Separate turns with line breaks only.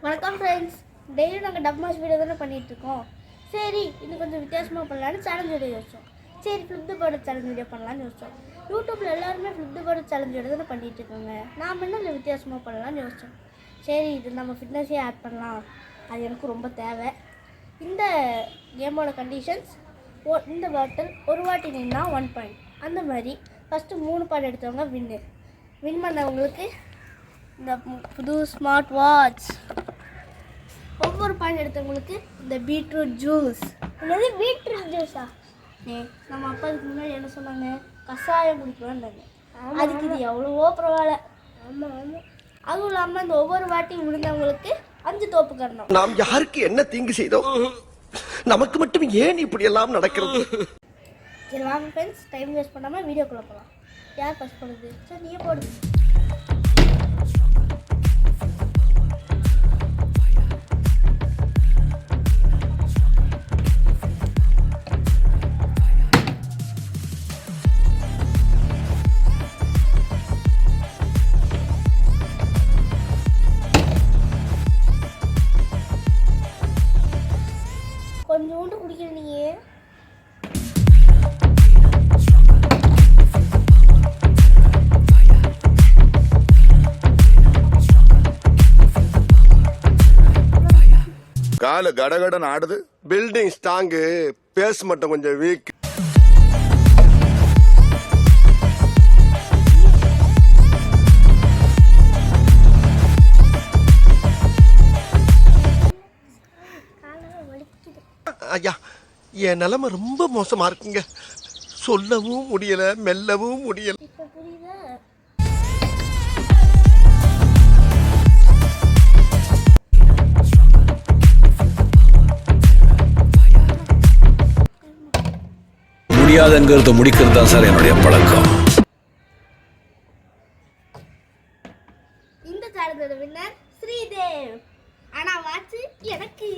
வணக்கம் ஃப்ரெண்ட்ஸ், டெய்லியும் நாங்கள் டப் மாஸ் வீடியோ தானே பண்ணிகிட்ருக்கோம். சரி, இன்னும் கொஞ்சம் வித்தியாசமாக பண்ணலான்னு சேலஞ்ச் வீடியோ யோசிச்சோம். சரி, flip the bird challenge video பண்ணலான்னு யோசிச்சோம். யூடியூப்பில் எல்லாருமே flip the bird challenge video தானே பண்ணிகிட்ருக்காங்க. நாம் என்ன இல்லை வித்தியாசமாக பண்ணலான்னு யோசித்தோம். சரி, இது நம்ம ஃபிட்னஸே ஆட் பண்ணலாம், அது எனக்கு ரொம்ப தேவை. இந்த கேமோட கண்டிஷன்ஸ், இந்த பாட்டில் ஒரு வாட்டி நின்னா 1 பாயிண்ட். அந்த மாதிரி ஃபஸ்ட்டு 3 பாயிண்ட் எடுத்தவங்க வின் பண்ணவங்களுக்கு இந்த புது ஸ்மார்ட் வாட்ச். ஒவ்வொரு பாயிண்ட் எடுத்தவங்களுக்கு இந்த பீட்ரூட் ஜூஸ். என்னது பீட்ரூட் ஜூஸா? நம்ம அப்பா இதுக்கு முன்னாடி என்ன சொன்னாங்க, கஷாயம் குடிக்கலான்னு. அதுக்கு இது எவ்வளவோ பரவாயில்ல. ஆமாம் ஆமாம். அதுவும் இல்லாமல் இந்த ஒவ்வொரு வாட்டி விழுந்தவங்களுக்கு 5 தோப்பு கறணும்.
நாம் யாருக்கு என்ன தீங்கு செய்தோம், நமக்கு மட்டும் ஏன் இப்படி எல்லாம் நடக்கிறது?
சரி வாங்க ஃப்ரெண்ட்ஸ், டைம் வேஸ்ட் பண்ணாமல் வீடியோக்குள்ளே போகலாம். யார் ஃபஸ்ட் போடுது? சரி நீயே போடு. கொஞ்சோண்டு குடிக்கிற நீயே.
கால கடகடன் ஆடுது. பில்டிங் ஸ்ட்ராங்கு, பேஸ் மட்டும் கொஞ்சம் வீக். ஐயா, என் நிலைமை ரொம்ப மோசமா இருக்குங்க. சொல்லவும் முடியல, மெல்லவும் முடியல.
இப்போ புரியுதா?
முடியாதுங்கிறத முடிக்கிறது தான் சார் என்னுடைய பழக்கம்.
இந்த சேலஞ்சோட வின்னர் ஸ்ரீதேவ். ஆனா வாட்ச் எனக்கு.